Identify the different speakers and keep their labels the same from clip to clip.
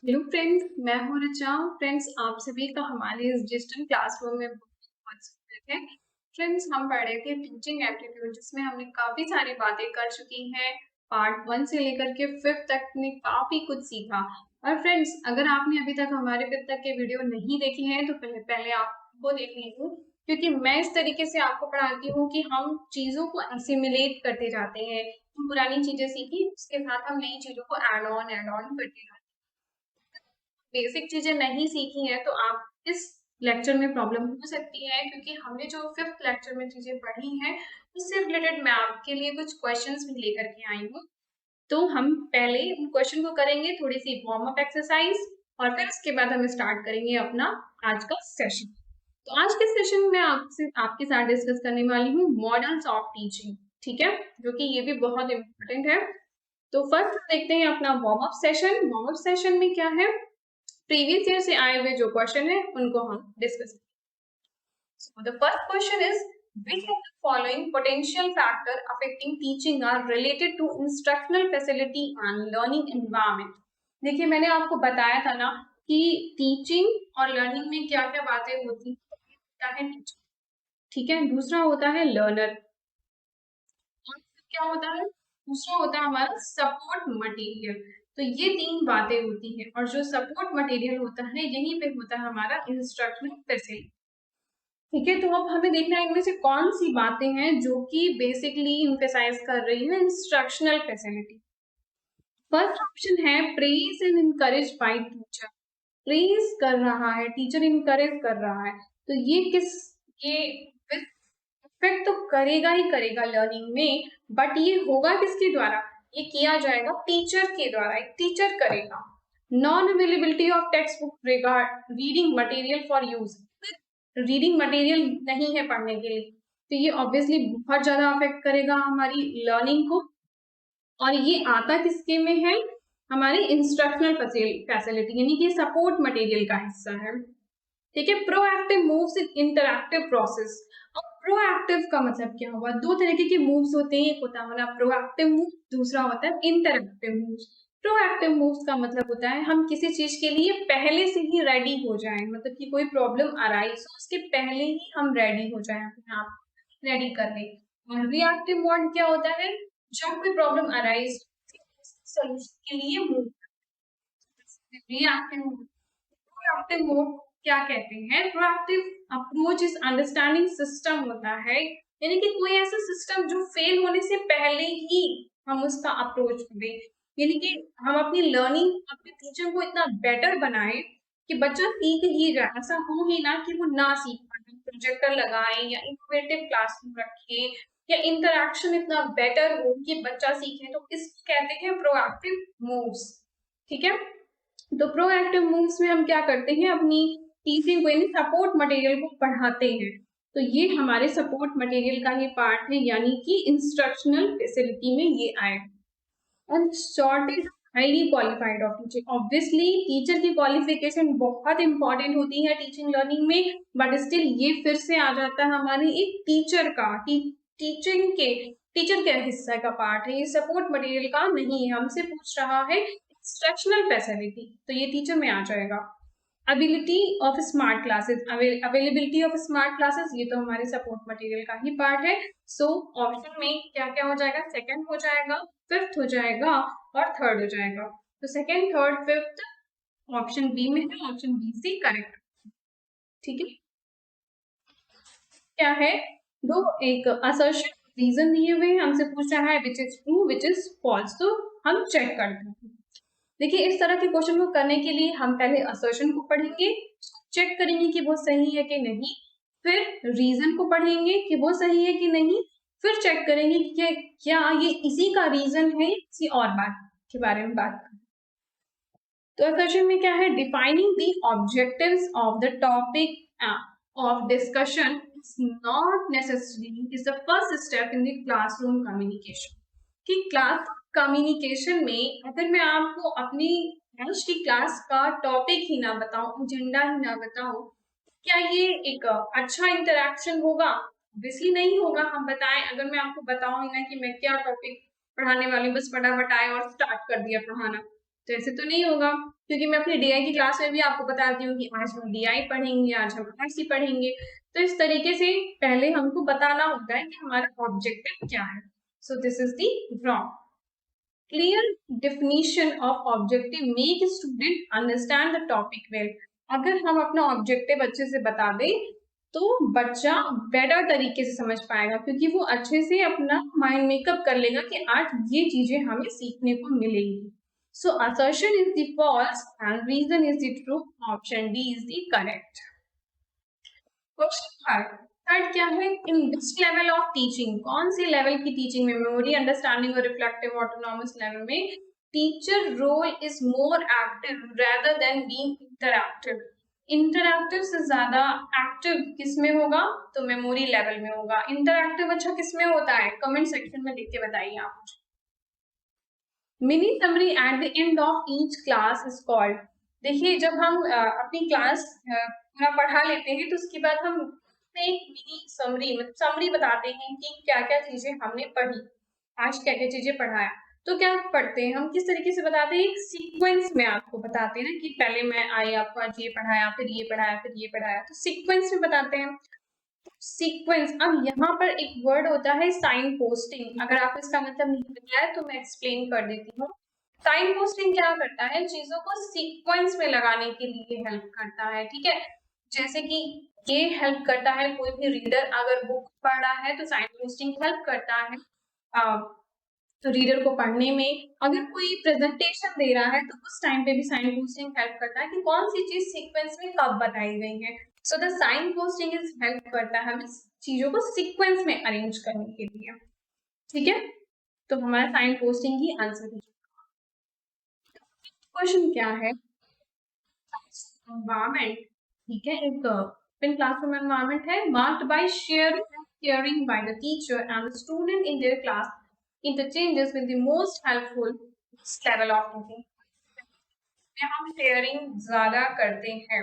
Speaker 1: Hello friends, मैं हूँ Richa. Friends, आप सभी का हमारे इस डिजिटल क्लासरूम में बहुत स्वागत है। फ्रेंड्स, हम पढ़ रहे थे टीचिंग एप्टीट्यूड, जिसमें हमने काफी सारी बातें कर चुकी हैं। पार्ट 1 से लेकर के 5th तक ने काफी कुछ सीखा। और फ्रेंड्स, अगर आपने अभी तक हमारे 5th तक के वीडियो नहीं देखे हैं तो पहले पहले आपको देख लीजिए, क्योंकि मैं इस तरीके से आपको पढ़ाती हूँ कि हम चीजों को एसिमिलेट करते जाते हैं। हम पुरानी चीजें सीखी, उसके साथ हम नई चीजों को एड ऑन करते जाते हैं। बेसिक चीजें नहीं सीखी हैं तो आप इस लेक्चर में प्रॉब्लम हो सकती है, क्योंकि हमने जो 5th लेक्चर में चीजें पढ़ी हैं उससे रिलेटेड मैं आपके लिए कुछ क्वेश्चंस भी लेकर के आई हूँ। तो हम पहले उन क्वेश्चन को करेंगे, थोड़ी सी वार्म अप एक्सरसाइज, और फिर उसके बाद हम स्टार्ट करेंगे अपना आज का सेशन। तो आज के सेशन में आपसे आपके साथ डिस्कस करने वाली हूँ मॉडल्स ऑफ टीचिंग। ठीक है, जो कि ये भी बहुत इंपॉर्टेंट है। तो फर्स्ट देखते हैं अपना warm up session. Warm up session में क्या है, प्रीवियस ईयर से आए हुए जो क्वेश्चन है उनको हम डिस्कस करेंगे। So the first question is, which of the following potential factor affecting teaching are related to instructional facility and learning environment? देखिए, मैंने आपको बताया था ना कि टीचिंग और लर्निंग में क्या क्या बातें होती है टीचर, ठीक है। दूसरा होता है लर्नर, और क्या होता है, दूसरा होता है हमारा सपोर्ट मटेरियल। तो ये तीन बातें होती हैं, और जो सपोर्ट मटेरियल होता है यहीं पे होता है हमारा इंस्ट्रक्शनल फैसिलिटी। ठीक है, तो अब हमें देखना है इनमें से कौन सी बातें हैं जो कि बेसिकली इम्फेसाइज कर रही है इंस्ट्रक्शनल फैसिलिटी। फर्स्ट ऑप्शन है praise and encourage by teacher. Praise कर रहा है टीचर, इनकरेज कर रहा है, तो ये इफेक्ट तो करेगा ही करेगा लर्निंग में, बट ये होगा किसके द्वारा, ये किया जाएगा टीचर के द्वारा, एक टीचर करेगा। Non availability of text book regard reading material for use, reading material नहीं है पढ़ने के लिए, तो ये ऑब्वियसली बहुत ज्यादा अफेक्ट करेगा हमारी लर्निंग को। और ये आता किसके में है, हमारी इंस्ट्रक्शनल फैसिलिटी यानी कि सपोर्ट मटेरियल का हिस्सा है। ठीक है, proactive moves in interactive process. अब प्रोएक्टिव का मतलब क्या हुआ, दो तरीके के मूव्स होते हैं, एक होता है हमारा प्रोएक्टिव मूव, दूसरा होता है इंटरैक्टिव मूव्स। प्रोएक्टिव मूव्स का मतलब होता है हम किसी चीज के लिए पहले से ही रेडी हो जाएं, मतलब कि कोई प्रॉब्लम अराइज हो उसके पहले ही हम रेडी हो जाएं, अपने आप रेडी कर लें। और रिएक्टिव मोड क्या होता है, जब कोई प्रॉब्लम अराइज सोल्यूशन के लिए move. Reactive mode, proactive mode क्या कहते हैं, proactive approach is understanding system होता है, यानी कि कोई ऐसा सिस्टम जो फेल होने से पहले ही हम उसका अप्रोच करें, यानी कि हम अपनी लर्निंग अपने टीचर को इतना बेटर बनाएं कि बच्चा सीख ही जाए, ऐसा हो ही ना कि वो ना सीख पाए। प्रोजेक्टर लगाएं या इनोवेटिव क्लासरूम रखें या इंटरेक्शन इतना बेटर हो कि बच्चा सीखे, तो इसको कहते हैं प्रोएक्टिव मूव्स। ठीक है, तो प्रोएक्टिव मूव्स में हम क्या करते हैं, अपनी टीचिंग को यानी सपोर्ट मटेरियल को बढ़ाते हैं। तो ये हमारे सपोर्ट मटेरियल का ही पार्ट है, यानी कि इंस्ट्रक्शनल फैसिलिटी में ये आएगा। और shortage highly qualified of teacher, obviously teacher की क्वालिफिकेशन बहुत इंपॉर्टेंट होती है टीचिंग लर्निंग में, बट स्टिल ये फिर से आ जाता है हमारे एक टीचर का, टीचर के हिस्से का पार्ट है, ये सपोर्ट मटेरियल का नहीं है। हमसे पूछ रहा है इंस्ट्रक्शनल फैसिलिटी, तो ये टीचर में आ जाएगा। Ability of smart classes, availability of smart classes, ये तो हमारे सपोर्ट मटेरियल का ही पार्ट है। सो ऑप्शन में क्या क्या हो जाएगा, सेकंड हो जाएगा, फिफ्थ हो जाएगा और थर्ड हो जाएगा। तो second, third, fifth option B में है, ऑप्शन बी सी करेक्ट। ठीक है, क्या है, दो एक असर्शन रीजन दिए हुए हैं, हमसे पूछ रहा है which is true which is false, तो हम चेक करते हैं। देखिए, इस तरह के क्वेश्चन को करने के लिए हम पहले असर्शन को पढ़ेंगे, चेक करेंगे कि वो सही है कि नहीं, फिर रीजन को पढ़ेंगे कि वो सही है कि नहीं, फिर चेक करेंगे कि क्या ये इसी का रीजन है, किसी और बात के बारे में बात करें। तो असर्शन में क्या है, defining the objectives of the topic of discussion is not necessary is the first step in the classroom communication. कि क्लास कम्युनिकेशन में अगर मैं आपको अपनी आज की क्लास का टॉपिक ही ना बताऊं, एजेंडा ही ना बताऊं, क्या ये एक अच्छा इंटरेक्शन होगा? ऑब्वियसली नहीं होगा। हम बताएं, अगर मैं आपको बताऊं ही ना कि मैं क्या टॉपिक पढ़ाने वाली हूँ, बस फटाफट आए और स्टार्ट कर दिया पढ़ाना, तो ऐसे तो नहीं होगा, क्योंकि मैं अपनी डीआई की क्लास में भी आपको बताती हूँ कि आज हम डीआई पढ़ेंगे, आज हम आरसी पढ़ेंगे। तो इस तरीके से पहले हमको बताना होता है कि हमारा ऑब्जेक्टिव क्या है। So this is the wrong. Clear definition of objective make student understand the topic well. अगर हम अपना ऑब्जेक्टिव अच्छे से बता दें तो बच्चा बेटर तरीके से समझ पाएगा, क्योंकि वो अच्छे से अपना माइंड मेकअप कर लेगा कि आज ये चीजें हमें सीखने को मिलेंगी। So assertion is the false and reason is the true. Option D is the correct. Question third क्या है, in which level of teaching, कौन सी लेवल की टीचिंग में, मेमोरी, अंडरस्टैंडिंग और रिफ्लेक्टिव ऑटोनॉमस लेवल में teacher role is more active rather than being interactive. Interactive से ज्यादा एक्टिव किसमें होगा, तो मेमोरी लेवल में होगा। इंटरैक्टिव अच्छा किसमें होता है, कमेंट सेक्शन में लिख के बताइए आप। Mini summary at the end of each class is called. देखिए जब हम अपनी क्लास पूरा पढ़ा लेते हैं तो उसके बाद हम एक मिनी समरी मतलब समरी बताते हैं कि क्या क्या चीजें हमने पढ़ी, आज क्या क्या चीजें पढ़ाया। तो क्या पढ़ते हैं हम, किस तरीके से बताते हैं, एक सीक्वेंस में आपको बताते हैं ना कि पहले मैं आई, आपको आज ये पढ़ाया, फिर ये पढ़ाया, फिर ये पढ़ाया, तो सीक्वेंस में बताते हैं। सीक्वेंस। अब यहाँ पर एक वर्ड होता है साइन पोस्टिंग, अगर आप इसका मतलब नहीं पता है तो मैं एक्सप्लेन कर देती हूँ। साइन पोस्टिंग क्या करता है, चीजों को सीक्वेंस में लगाने के लिए हेल्प करता है, ठीक है। जैसे कि ये हेल्प करता है, कोई भी रीडर अगर बुक पढ़ रहा है तो साइन पोस्टिंग हेल्प करता है तो रीडर को पढ़ने में। अगर कोई प्रेजेंटेशन दे रहा है तो उस टाइम पे भी साइन पोस्टिंग हेल्प करता है कि कौन सी चीज सीक्वेंस में कब बताई गई है। So the signposting is help करता है हमें चीजों को सीक्वेंस में अरेंज करने के लिए, ठीक है। तो हमारा साइन पोस्टिंग ही आंसर है। क्वेश्चन क्या है, एनवायरमेंट, ठीक है, एक ओपन क्लासरूम एनवायरमेंट है marked by sharing and caring by the teacher and the student in their class interchanges will be most helpful level of thinking। हम शेयरिंग ज्यादा करते हैं।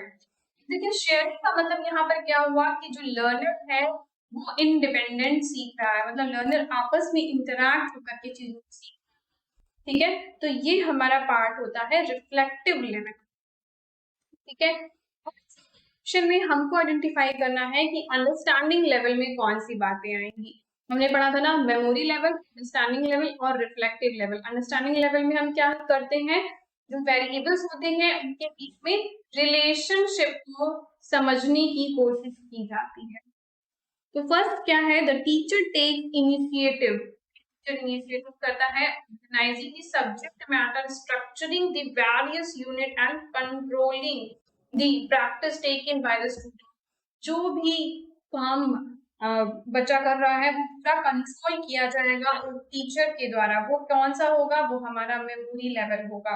Speaker 1: देखिए शेयरिंग का मतलब यहाँ पर क्या हुआ कि जो लर्नर है वो इंडिपेंडेंट सीख रहा है, मतलब लर्नर आपस में इंटरैक्ट होकर के चीजों को सीख, ठीक है। तो ये हमारा पार्ट होता है रिफ्लेक्टिव लेवल, ठीक है। क्वेश्चन में हमको आइडेंटिफाई करना है कि अंडरस्टैंडिंग लेवल में कौन सी बातें आएंगी। हमने पढ़ा था ना मेमोरी लेवल, अंडरस्टैंडिंग लेवल और रिफ्लेक्टिव लेवल। अंडरस्टैंडिंग लेवल में हम क्या करते हैं, जो वेरिएबल्स होते हैं उनके बीच में रिलेशनशिप को समझने की कोशिश की जाती है। तो फर्स्ट क्या है, the teacher take initiative. Teacher initiative करता है organising the subject matter, structuring the various unit and controlling the practice taken by the student. जो भी काम बच्चा कर रहा है वो पूरा कंट्रोल किया जाएगा टीचर के द्वारा। वो कौन सा होगा, वो हमारा मेमोरी लेवल होगा।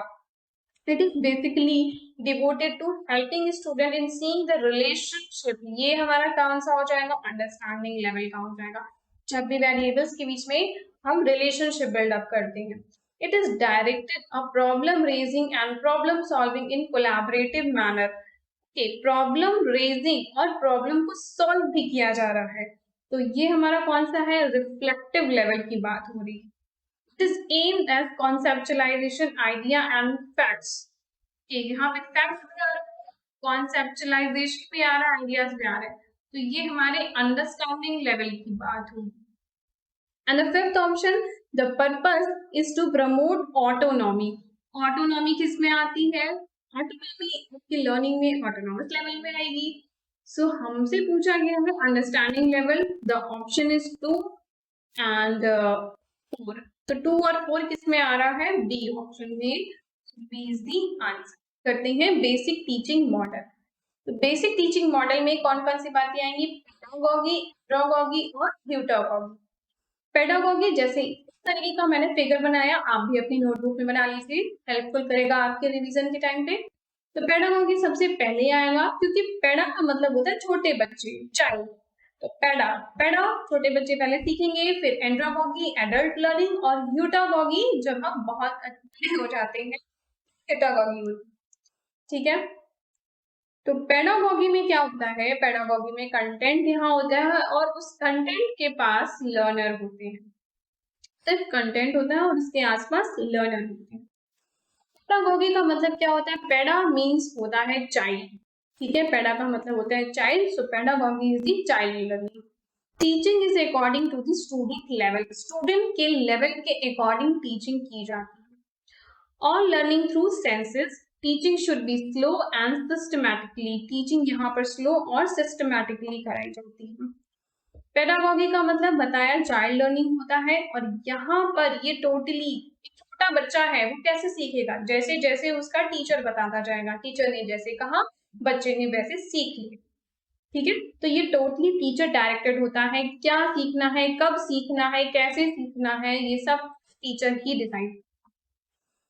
Speaker 1: It is basically devoted to helping student in seeing the relationship. ये हमारा कौन सा हो जाएगा, अंडरस्टैंडिंग लेवल का हो जाएगा। जब भी वेरिएबल्स के बीच में हम रिलेशनशिप बिल्डअप करते हैं। It is directed a problem raising and problem solving in collaborative manner. Problem raising और प्रॉब्लम को सॉल्व भी किया जा रहा है। तो ये हमारा कौन सा है, रिफ्लेक्टिव लेवल की बात हो रही है। It is aimed at conceptualisation idea and facts. यहाँ पे फैक्ट्स भी आ रहा है, कॉन्सेप्चुलाइजेशन भी आ रहा है, आइडियाज भी आ रहे हैं। तो ये हमारे अंडरस्टैंडिंग लेवल की बात होगी। And the fifth option, the purpose is to promote autonomy. Autonomy किस में आती है, ऑटोनॉमी आपकी लर्निंग में ऑटोनॉमस लेवल में आएगी। सो हमसे पूछा गया है understanding level, the option is 2 and 4। तो 2 और 4 किस में आ रहा है, बी ऑप्शन में, बी इज द आंसर। करते हैं बेसिक टीचिंग मॉडल। तो बेसिक टीचिंग मॉडल में कौन कौन सी बातें आएंगी, पेडागोगी, एंड्रोगोगी और ह्यूटागोगी। पेडागोगी जैसे इस तरीके का मैंने फिगर बनाया, आप भी अपनी नोटबुक में बना लीजिए, हेल्पफुल करेगा आपके रिवीजन के टाइम पे। तो पेडागोगी सबसे पहले आएगा, क्योंकि पेडा का मतलब होता है छोटे बच्चे, चाइल्ड। तो पेडा पेडा छोटे बच्चे पहले सीखेंगे, फिर एंड्रोगोगी एडल्ट लर्निंग, और ह्यूटागोगी जब हम बहुत अच्छे हो जाते हैं, ह्यूटागोगी, ठीक है। तो पेडागोगी में क्या होता है, पेडागोगी में कंटेंट यहाँ होता है और उस कंटेंट के पास लर्नर होते हैं। सिर्फ कंटेंट होता है और उसके आसपास लर्नर होते हैं। पेडागोगी का मतलब क्या होता है? पेडा मीन्स होता है चाइल्ड, ठीक है, पेडा का मतलब होता है child, so pedagogy is the child learning. Teaching is according to the student level, student के लेवल के अकॉर्डिंग टीचिंग की जाती है। और learning through senses, teaching should be slow and systematically, teaching यहाँ पर स्लो और सिस्टमैटिकली कराई जाती है। पेडागोगी का मतलब बताया चाइल्ड लर्निंग होता है, और यहाँ पर ये टोटली छोटा बच्चा है वो कैसे सीखेगा? जैसे जैसे उसका टीचर बताता जाएगा, टीचर ने जैसे कहा बच्चे ने वैसे सीख लिया, ठीक है। तो ये टोटली टीचर डायरेक्टेड होता है, क्या सीखना है, कब सीखना है, कैसे सीखना है, ये सब teacher he decide.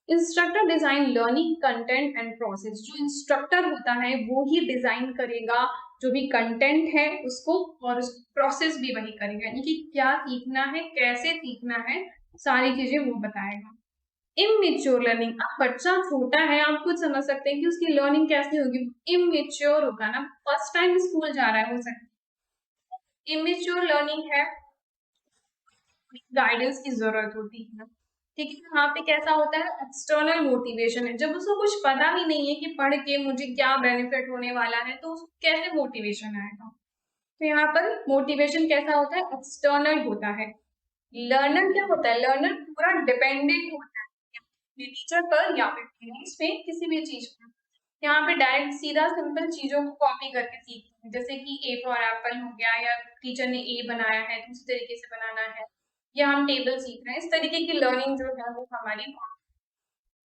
Speaker 1: Instructor design learning content and process, जो इंस्ट्रक्टर होता है वो ही डिजाइन करेगा जो भी कंटेंट है उसको, और उस प्रोसेस भी वही करेगा, यानी कि क्या सीखना है, कैसे सीखना है, सारी चीजें वो बताएगा। इमेच्योर लर्निंग, अब बच्चा छोटा है, आप खुद समझ सकते हैं कि उसकी लर्निंग कैसी होगी, इमेच्योर होगा ना, फर्स्ट टाइम स्कूल जा रहा है, हो सकता है इमेच्योर लर्निंग है, गाइडेंस की जरूरत होती है, ठीक है। यहाँ पे कैसा होता है? एक्सटर्नल मोटिवेशन है, जब उसको कुछ पता ही नहीं है कि पढ़ के मुझे क्या बेनिफिट होने वाला है, तो उसको कैसे मोटिवेशन आएगा? तो यहाँ पर मोटिवेशन कैसा होता है? एक्सटर्नल होता है। लर्नर क्या होता है? लर्नर पूरा डिपेंडेंट होता है टीचर पर या फिर पेरेंट्स पे, किसी भी चीज पर। यहाँ पे डायरेक्ट सीधा सिंपल चीजों को कॉपी करके सीखते हैं, जैसे कि ए फॉर एप्पल हो गया, या टीचर ने ए बनाया है तो उसी तरीके से बनाना है, या हम टेबल सीख रहे हैं, इस तरीके की लर्निंग जो है वो हमारी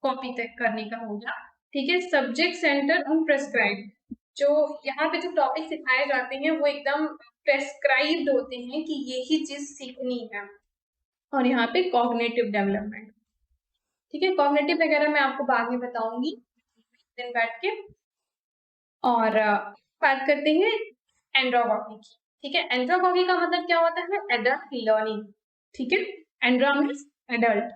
Speaker 1: कॉपी करने का हो गया, ठीक है। सब्जेक्ट सेंटर और प्रेस्क्राइब, जो यहाँ पे जो टॉपिक सिखाए जाते हैं वो एकदम प्रेस्क्राइब्ड होते हैं कि यही चीज सीखनी है। और यहाँ पे कॉग्निटिव डेवलपमेंट, ठीक है, कॉग्निटिव वगैरह मैं आपको बाद में बताऊंगी दिन बैठ के। और बात करते हैं एंड्रोगॉगी की, ठीक है। एंड्रोगॉगी का मतलब क्या होता है? एडल्ट लर्निंग, ठीक है। एंड्रो मीन्स एडल्ट,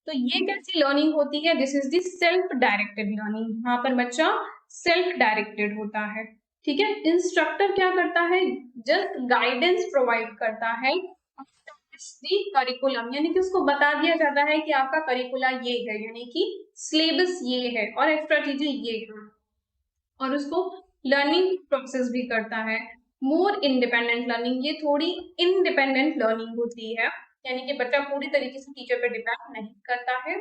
Speaker 1: तो ये कैसी लर्निंग होती है? This is the self directed learning, यहाँ पर बच्चा सेल्फ डायरेक्टेड होता है, ठीक है। इंस्ट्रक्टर क्या करता है? जस्ट गाइडेंस प्रोवाइड करता है, करिकुलम, यानी कि उसको बता दिया जाता है कि आपका करिकुला ये है, यानी कि सिलेबस ये है और एक्स्ट्रा चीजें ये है, और उसको लर्निंग प्रोसेस भी करता है। मोर इंडिपेंडेंट लर्निंग, ये थोड़ी इंडिपेंडेंट लर्निंग होती है, यानी कि बच्चा पूरी तरीके से टीचर पर डिपेंड नहीं करता है।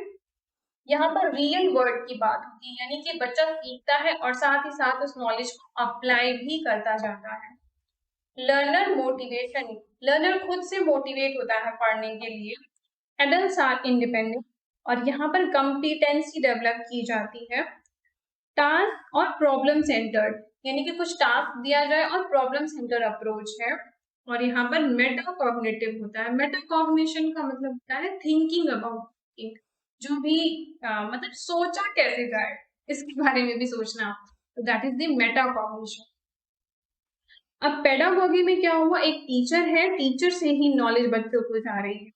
Speaker 1: यहाँ पर रियल वर्ड की बात होती है, यानी कि बच्चा सीखता है और साथ ही साथ उस नॉलेज को अप्लाई भी करता जाता है। लर्नर मोटिवेशन, लर्नर खुद से मोटिवेट होता है पढ़ने के लिए। एडल्ट्स आर इंडिपेंडेंट, और यहाँ पर कॉम्पिटेंसी डेवलप की जाती है। टास्क और प्रॉब्लम सेंटर्ड, यानी कि कुछ टास्क दिया जाए और प्रॉब्लम सेंटर अप्रोच है। और यहाँ पर मेटा कॉग्निटिव होता है, मेटा कॉग्निशन का मतलब होता है थिंकिंग अबाउट थिंकिंग, जो भी मतलब सोचा कैसे जाए इसके बारे में भी सोचना, तो that is the Meta cognition. अब पेडागोगी में क्या हुआ? एक टीचर है, टीचर से ही नॉलेज बच्चों को जा रही है।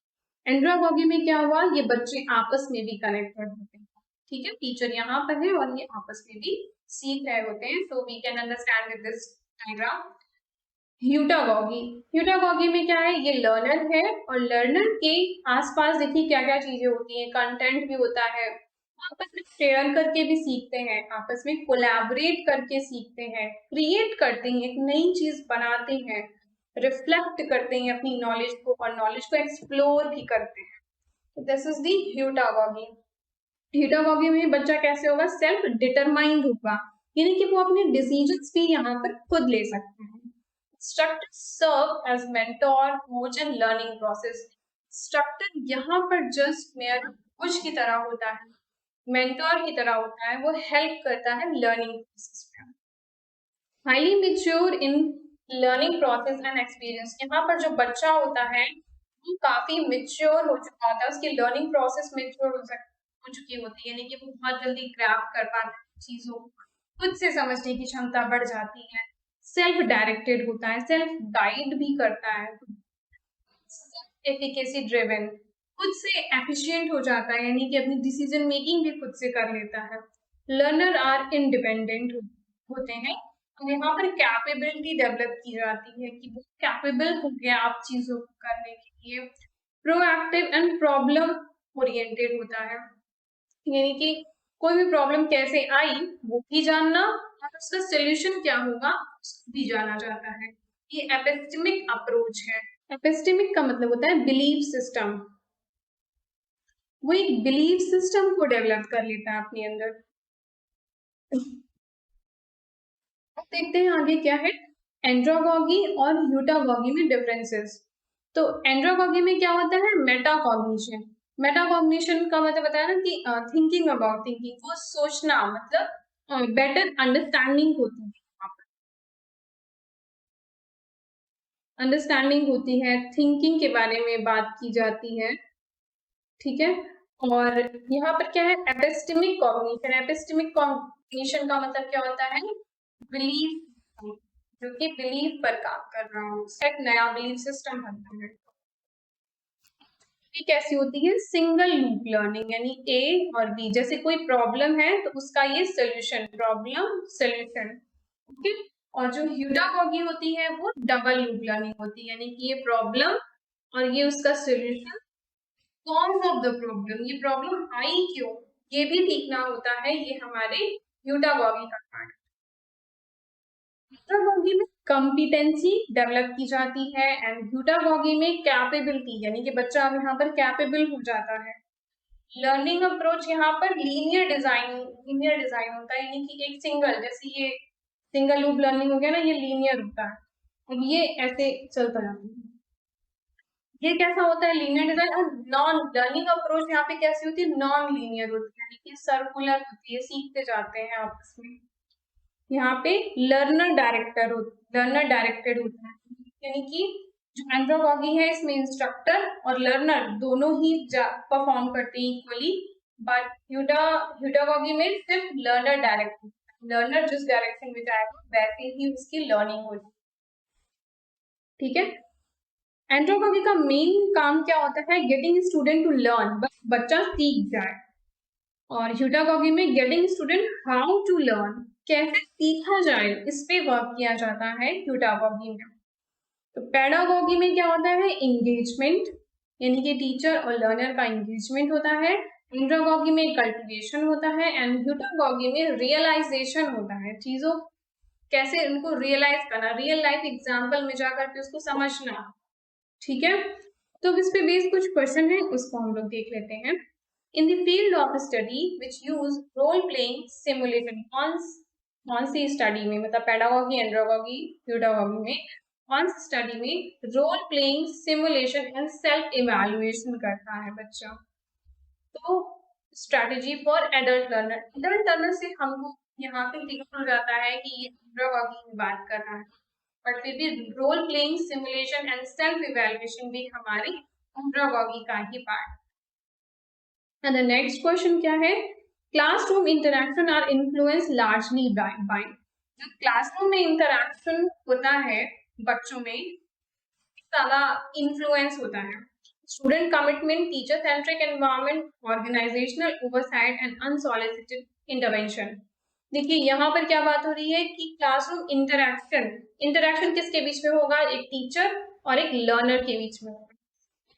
Speaker 1: एंड्रागोगी में क्या हुआ? ये बच्चे आपस में भी कनेक्टेड होते हैं, ठीक है, टीचर यहाँ पर है और ये आपस में भी सीख रहे होते हैं, so we can understand with this diagram. Heutagogy, heutagogy में क्या है? ये लर्नर है, और लर्नर के आसपास देखिए क्या क्या चीजें होती हैं, कंटेंट भी होता है, आपस में शेयर करके भी सीखते हैं, आपस में कोलैबोरेट करके सीखते हैं, क्रिएट करते हैं, एक नई चीज बनाते हैं, रिफ्लेक्ट करते हैं अपनी नॉलेज को, और नॉलेज को एक्सप्लोर भी करते हैं। तो दिस इज दी ह्यूटागोगी। ह्यूटागोगी में बच्चा कैसे होगा? सेल्फ डिटरमाइंड होगा, यानी कि वो अपने डिसीजंस भी यहाँ पर खुद ले सकते हैं। Instructors serve as mentor, coach and learning process. Instructor यहाँ पर जस्ट मेयर कोच की तरह होता है, मेंटोर की तरह होता है, वो हेल्प करता है लर्निंग प्रोसेस में। Highly mature in learning process and experience, यहाँ पर जो बच्चा होता है वो काफी मेच्योर हो चुका होता है, उसकी लर्निंग प्रोसेस मेच्योर हो चुकी होती है, यानी कि वो बहुत जल्दी ग्रैब कर पाता है चीजों को, खुद से समझने की क्षमता बढ़ जाती है, सेल्फ डायरेक्टेड होता है, सेल्फ गाइड भी करता है, एफिकेसी ड्रिवन, खुद से एफिशिएंट हो जाता है, यानी कि अपनी डिसीजन मेकिंग भी खुद से कर लेता है। लर्नर आर इंडिपेंडेंट होते हैं, और यहाँ पर कैपेबिलिटी डेवलप की जाती है कि वो कैपेबल हो गया आप चीजों को करने के लिए। प्रोएक्टिव एंड प्रॉब्लम ओरिएंटेड होता है, यानी कि कोई भी प्रॉब्लम कैसे आई वो भी जानना और उसका सोल्यूशन क्या होगा उसको भी जाना जाता है। ये एपिस्टेमिक अप्रोच है। एपिस्टेमिक का मतलब होता है बिलीफ सिस्टम। वो एक बिलीफ सिस्टम को डेवलप कर लेता है अपने अंदर। अब देखते हैं आगे क्या है, एंड्रोगॉगी और ह्यूटागॉगी में डिफरेंसेस। तो एंड्रोगॉगी में क्या होता है, मेटाकॉग्निशन। मेटाकॉग्निशन का मतलब बताया ना कि थिंकिंग अबाउट थिंकिंग, वो सोचना, मतलब बेटर अंडरस्टैंडिंग होती है, अंडरस्टैंडिंग होती है, थिंकिंग के बारे में बात की जाती है। ठीक है, और यहाँ पर क्या है, एपिस्टेमिक कॉग्निशन। एपिस्टेमिक कॉग्निशन का मतलब क्या होता है, बिलीफ, जो कि बिलीफ पर काम कर रहा हो, एक नया बिलीफ सिस्टम बनता है। ये कैसी होती है, सिंगल लूप लर्निंग, यानी ए और बी, जैसे कोई प्रॉब्लम है तो उसका ये सोल्यूशन, प्रॉब्लम सोल्यूशन। ओके, और जो ह्यूटागॉगी होती है वो डबल लूप लर्निंग होती है, यानी कि ये प्रॉब्लम और ये उसका solution, cause of the problem, ये प्रॉब्लम आई क्यों, ये भी सीखना होता है, ये हमारे ह्यूटागॉगी का पार्ट। ह्यूटागॉगी में कॉम्पिटेंसी डेवलप की जाती है एंड ह्यूटागॉगी में कैपेबिलिटी, यानी कि बच्चा अब यहाँ पर कैपेबल हो जाता है। लर्निंग अप्रोच यहाँ पर लीनियर डिजाइन होता है, यानी कि एक सिंगल, जैसे ये सिंगल लूप लर्निंग हो गया ना, ये लीनियर होता है, अब ये ऐसे चलता जाता है। ये कैसा होता है, लीनियर डिजाइन। और नॉन लर्निंग अप्रोच यहाँ पे कैसी होती है, नॉन लीनियर होती है, यानी कि सर्कुलर होती है, सीखते जाते हैं आपस में। यहाँ पे लर्नर डायरेक्टेड होता है, यानी कि जो एंड्रोगॉगी है इसमें इंस्ट्रक्टर और लर्नर दोनों ही परफॉर्म करते हैं इक्वली, बट ह्यूटागॉगी में सिर्फ लर्नर डायरेक्टेड, लर्नर जिस डायरेक्शन में जाएगा वैसे ही उसकी लर्निंग होगी। ठीक है, एंड्रोगॉगी का मेन काम क्या होता है, गेटिंग स्टूडेंट टू लर्न, बस बच्चा सीख जाए। और ह्यूटागॉगी में getting student how to learn, कैसे सीखा जाए, इस पे वर्क किया जाता है ह्यूटागॉगी में। तो पेडागॉगी में क्या होता है, एंगेजमेंट, यानी कि टीचर और लर्नर का एंगेजमेंट होता है। एंड्रोगॉगी में कल्टिवेशन होता है एंड ह्यूटागॉगी में रियलाइजेशन होता है, चीजों कैसे उनको रियलाइज करना, रियल लाइफ एग्जाम्पल में जाकर के उसको समझना। ठीक है, तो इस पे बेस्ड कुछ क्वेश्चन है, उसको हम लोग देख लेते हैं। In the field of study which use role playing simulation, कौन सी स्टडी में, मतलब पेडागॉगी, एंड्रोगॉगी, ह्यूटागॉगी में कौन सी स्टडी में role playing simulation and self evaluation करता है बच्चा। तो स्ट्रेटेजी फॉर एडल्ट लर्नर से हमको यहाँ पे क्लियर हो जाता है कि ये एंड्रोगॉगी की बात कर रहा है, बट फिर भी role playing simulation and self evaluation भी हमारी एंड्रोगॉगी का ही part. And the next question क्या है, classroom interaction are influence largely by, जो क्लासरूम में इंटरेक्शन होता है बच्चों में ज्यादा इन्फ्लुएंस होता है। Student commitment, teacher centric environment, organizational oversight and unsolicited intervention. देखिए यहाँ पर क्या बात हो रही है कि क्लासरूम इंटरेक्शन किसके बीच में होगा, एक टीचर और एक लर्नर के बीच में होगा।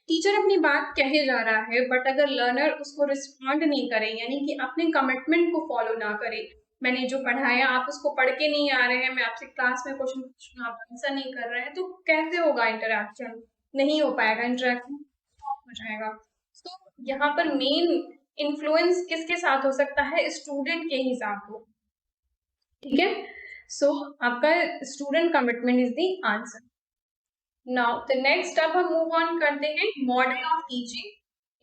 Speaker 1: टीचर अपनी बात कहे जा रहा है बट अगर लर्नर उसको रिस्पॉन्ड नहीं करे, यानी कि अपने कमिटमेंट को फॉलो ना करे, मैंने जो पढ़ाया आप उसको पढ़ के नहीं आ रहे हैं, मैं आपसे क्लास में क्वेश्चन पूछ रहा हूँ आप आंसर नहीं कर रहे हैं, तो कैसे होगा इंटरेक्शन, नहीं हो पाएगा, इंटरेक्शन हो जाएगा। तो यहाँ पर मेन इन्फ्लुएंस किसके साथ हो सकता है, स्टूडेंट के ही साथ हो। ठीक है, सो आपका student commitment is the answer. Now the next अब हम मूव ऑन करते हैं मॉडल ऑफ टीचिंग।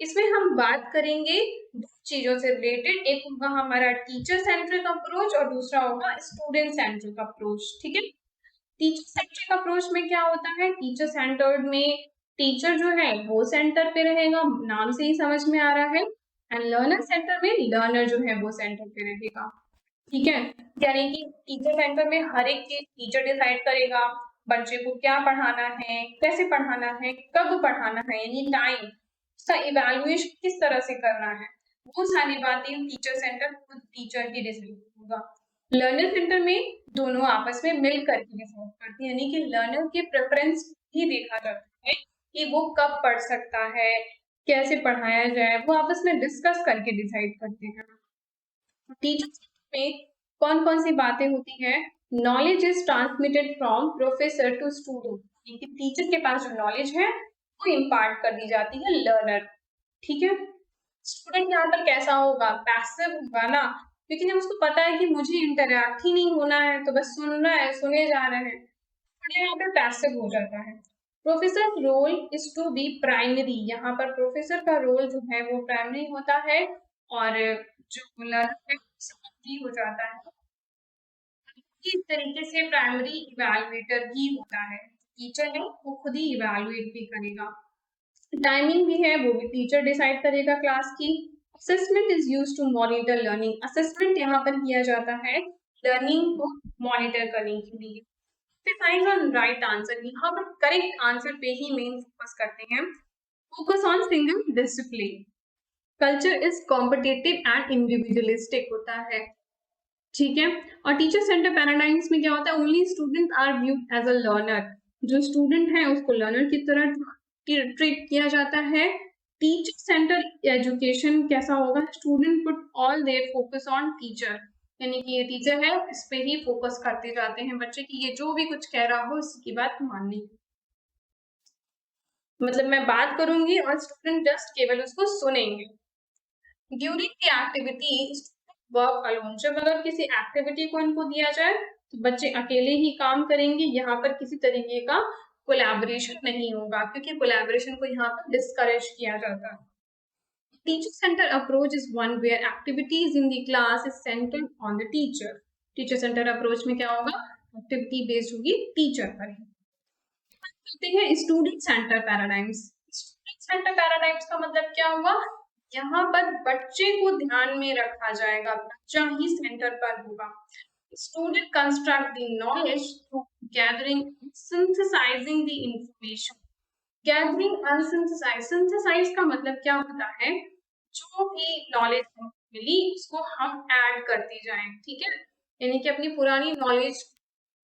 Speaker 1: इसमें हम बात करेंगे दो चीजों से रिलेटेड, एक होगा हमारा टीचर सेंट्रिक अप्रोच और दूसरा होगा स्टूडेंट सेंट्रिक अप्रोच। ठीक है, टीचर सेंट्रिक अप्रोच में क्या होता है, टीचर सेंटर्ड में टीचर जो है वो सेंटर पे रहेगा, नाम से ही समझ में आ रहा है, एंड लर्नर सेंटर में लर्नर जो है वो सेंटर पे रहेगा। ठीक है, यानी कि टीचर सेंटर में हर एक चीज टीचर डिसाइड करेगा, बच्चे को क्या पढ़ाना है, कैसे पढ़ाना है, कब पढ़ाना है, यानी टाइम, उसका इवैल्यूएशन किस तरह से करना है, वो सारी बातें टीचर सेंटर खुद टीचर ही डिसाइड होगा। लर्नर सेंटर में दोनों आपस में मिल करके डिसाइड करते हैं, यानी कि लर्नर के प्रेफरेंस ही देखा जाता है कि वो कब पढ़ सकता है, कैसे पढ़ाया जाए, वो आपस में डिस्कस करके डिसाइड करते हैं। टीचर्स में कौन कौन सी बातें होती हैं? Knowledge is transmitted from professor to student, teacher के पास जो नॉलेज है वो इम्पार्ट कर दी जाती है लर्नर, ठीक है। स्टूडेंट यहाँ पर कैसा होगा? पैसिव होगा ना, क्योंकि जब उसको पता है कि मुझे इंटरैक्ट ही नहीं होना है, तो बस सुनना है, सुने जा रहे हैं, तो यहाँ पे पैसिव हो जाता है। Professor role is to be primary, यहाँ पर प्रोफेसर का रोल जो है वो प्राइमरी होता है, और जो लर्नर है सेकेंडरी हो जाता है। इस तरीके से प्राइमरी इवैल्यूएटर भी होता है, टीचर है वो खुद ही इवैल्यूएट भी करेगा। टाइमिंग भी है वो भी टीचर डिसाइड करेगा क्लास की। Assessment is used to monitor learning, assessment यहाँ पर किया जाता है लर्निंग को मॉनिटर करने के लिए। Emphasize on right answer, यहाँ पर करेक्ट आंसर पे ही मेन फोकस करते हैं। Focus on single discipline. Culture is competitive and individualistic होता है, ठीक है। और टीचर सेंटर पैराडाइम्स में क्या होता है? Only student are viewed as a learner, जो स्टूडेंट है उसको लर्नर की तरह ट्रीट किया जाता है। टीचर सेंटर एजुकेशन कैसा होगा? Student put all their focus on teacher, यानी कि ये टीचर है इस पे ही फोकस करते जाते हैं बच्चे की ये जो भी कुछ कह रहा हो इसकी बात माननी, मतलब मैं बात करूंगी और स्टूडेंट जस्ट केवल उसको सुनेंगे। During the activity work alone, जब अगर किसी एक्टिविटी को इनको दिया जाए तो बच्चे अकेले ही काम करेंगे, यहाँ पर किसी तरीके का कोलैबोरेशन नहीं होगा, क्योंकि कोलैबोरेशन को यहाँ पर डिस्करेज किया जाता है। Teacher center approach is one where activities in the class is centered on the teacher. Teacher center approach में क्या होगा? एक्टिविटी बेस्ड होगी टीचर पर ही। कहते हैं student centre paradigms. Student centre paradigms का मतलब क्या हुआ? यहाँ पर बच्चे को ध्यान में रखा जाएगा, बच्चा ही सेंटर पर होगा। Student construct the knowledge through gathering synthesising the information. Gathering and synthesise, synthesise का मतलब क्या होता है? जो भी नॉलेज मिली उसको हम ऐड करते जाएं, ठीक है, यानी कि अपनी पुरानी नॉलेज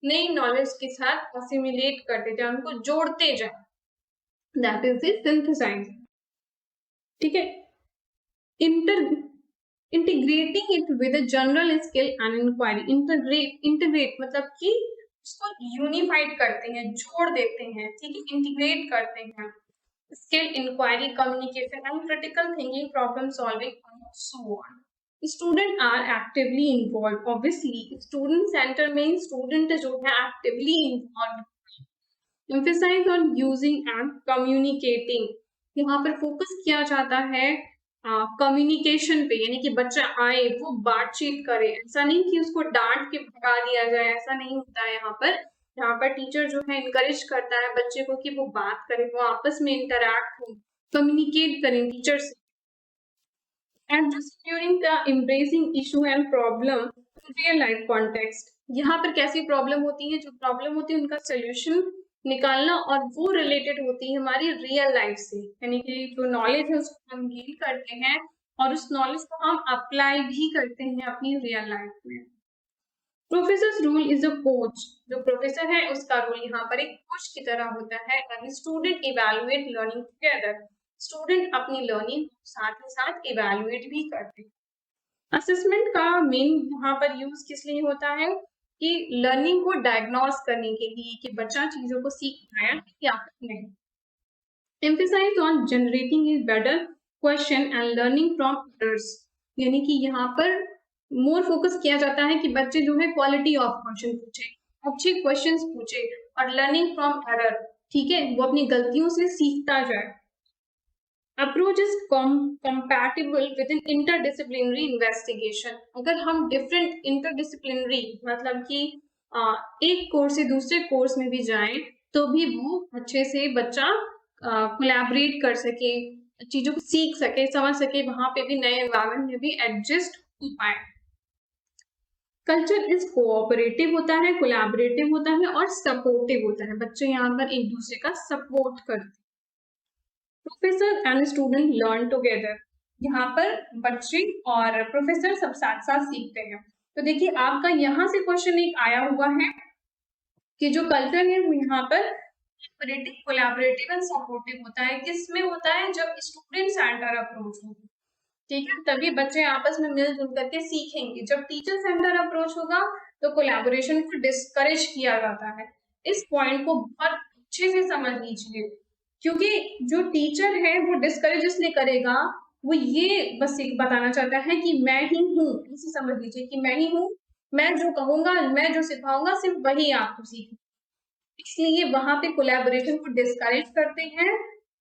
Speaker 1: नई नॉलेज के साथ असिमिलेट करते जाएं, उनको जोड़ते जाएं, दैट इज द सिंथेसाइज, ठीक है। Inter integrating it with general skill and inquiry, integrate मतलब कि उसको यूनिफाइड करते हैं, जोड़ देते हैं, ठीक है, इंटीग्रेट करते हैं। Skill, inquiry, communication and critical thinking, problem solving and so on. Student are actively involve, obviously student centre में स्टूडेंट जो है actively involve. Emphasise on using and communicating, यहाँ पर फोकस किया जाता है कम्युनिकेशन पे, यानी कि बच्चा आए वो बातचीत करे, ऐसा नहीं कि उसको डांट के भगा दिया जाए, ऐसा नहीं होता है यहाँ पर। यहाँ पर टीचर जो है इनकरेज करता है बच्चे को कि वो बात करे, वो आपस में इंटरैक्ट हो, कम्युनिकेट करें टीचर से। Address during the embracing issue and problem in real life context, यहाँ पर कैसी प्रॉब्लम होती है? जो प्रॉब्लम होती है उनका सोल्यूशन निकालना, और वो रिलेटेड होती है हमारी रियल लाइफ से, यानी कि जो नॉलेज है उसको हम गेन करते हैं और उस नॉलेज को हम अप्लाई भी करते हैं अपनी रियल लाइफ में। Professor role is a coach, जो प्रोफेसर है उसका रोल यहाँ पर एक कोच की तरह होता है। Student evaluate learning together, student अपनी लर्निंग साथ ही साथ इवैल्यूएट भी करते हैं। असेसमेंट का मेन यहाँ पर यूज किस लिए होता है? कि लर्निंग को डायग्नोस करने के लिए कि बच्चा चीजों को सीख पाया या नहीं। Emphasise on generating is better question and learning from errors, यानी कि यहाँ पर मोर फोकस किया जाता है कि बच्चे जो है क्वालिटी ऑफ क्वेश्चन पूछे, अच्छे क्वेश्चंस पूछे, और लर्निंग फ्रॉम एरर, ठीक है, वो अपनी गलतियों से सीखता जाए। Approach is compatible with an interdisciplinary investigation, अगर हम डिफरेंट इंटरडिसिप्लिनरी मतलब कि एक कोर्स से दूसरे कोर्स में भी जाएं तो भी वो अच्छे से बच्चा कोलैबोरेट कर सके, चीजों को सीख सके, समझ सके, वहां पे भी नए एनवायरमेंट में भी एडजस्ट हो पाए। कल्चर इज कोऑपरेटिव होता है, कोलैबोरेटिव होता है और सपोर्टिव होता है, बच्चे यहाँ पर एक दूसरे का सपोर्ट करते हैं। Professor and student learn together, यहाँ पर बच्चे और प्रोफेसर सब साथ साथ सीखते हैं। तो देखिए आपका यहाँ से क्वेश्चन एक आया हुआ है कि जो कल्चर है वो यहाँ पर कोलैबोरेटिव एंड सपोर्टिव होता है, किसमें होता है? जब स्टूडेंट सेंटर अप्रोच हो, ठीक है, तभी बच्चे आपस में मिलजुल करके सीखेंगे। जब टीचर सेंटर अप्रोच होगा तो कोलैबोरेशन को डिस्करेज किया जाता है। इस पॉइंट को बहुत अच्छे से समझ लीजिए, क्योंकि जो टीचर है वो डिस्करेज इसलिए करेगा, वो ये बस बताना चाहता है कि मैं ही हूँ, इसे समझ लीजिए कि मैं ही हूँ, मैं जो कहूंगा, मैं जो सिखाऊंगा सिर्फ वही आपको सीखना, इसलिए वहां पे कोलैबोरेशन को डिस्करेज करते हैं।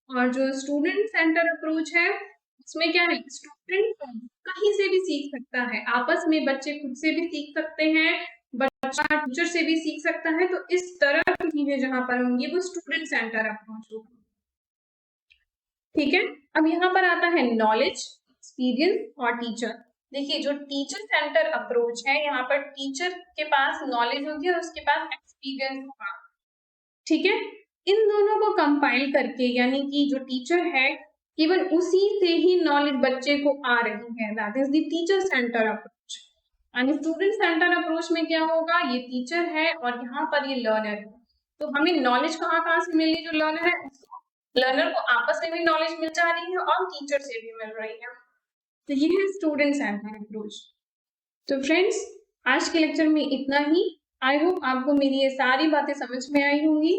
Speaker 1: और जो स्टूडेंट सेंटर अप्रोच है उसमें क्या है, स्टूडेंट कहीं से भी सीख सकता है, आपस में बच्चे खुद से भी सीख सकते हैं, बच्चा टीचर से भी सीख सकता है। तो इस तरह की चीजें जहां पर होंगी वो स्टूडेंट सेंटर अप्रोच होगा। ठीक है, अब यहाँ पर आता है नॉलेज, एक्सपीरियंस और टीचर। देखिए जो टीचर सेंटर अप्रोच है, यहाँ पर टीचर के पास नॉलेज होगी और उसके पास एक्सपीरियंस होगा। ठीक है, इन दोनों को कंपाइल करके, यानी कि जो टीचर है केवल उसी से ही नॉलेज बच्चे को आ रही है, that is the teacher centre approach. And student centre approach में क्या होगा, ये टीचर है और यहाँ पर ये लर्नर है। तो हमें नॉलेज कहाँ से मिल रही, जो लर्नर है लर्नर को आपस में भी नॉलेज मिल जा रही है और टीचर से भी मिल रही है। तो ये है स्टूडेंट सेंटर अप्रोच। तो फ्रेंड्स आज के लेक्चर में इतना ही। आई होप आपको मेरी ये सारी बातें समझ में आई होंगी।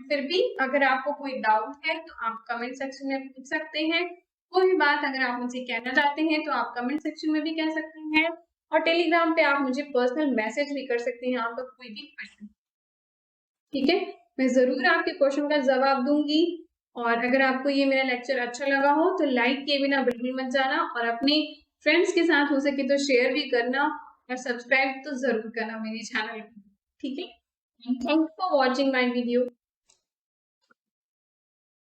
Speaker 1: फिर भी अगर आपको कोई डाउट है तो आप कमेंट सेक्शन में पूछ सकते हैं। कोई भी बात अगर आप मुझे कहना चाहते हैं तो आप कमेंट सेक्शन में भी कह सकते हैं, और टेलीग्राम पे आप मुझे पर्सनल मैसेज भी कर सकते हैं आपका कोई भी क्वेश्चन। ठीक है, मैं जरूर आपके क्वेश्चन का जवाब दूंगी। और अगर आपको ये मेरा लेक्चर अच्छा लगा हो तो लाइक किए बिना बिल्कुल मत जाना, और अपने फ्रेंड्स के साथ हो सके तो शेयर भी करना, और सब्सक्राइब तो जरूर करना मेरे चैनल को। ठीक है, thank you for watching my video.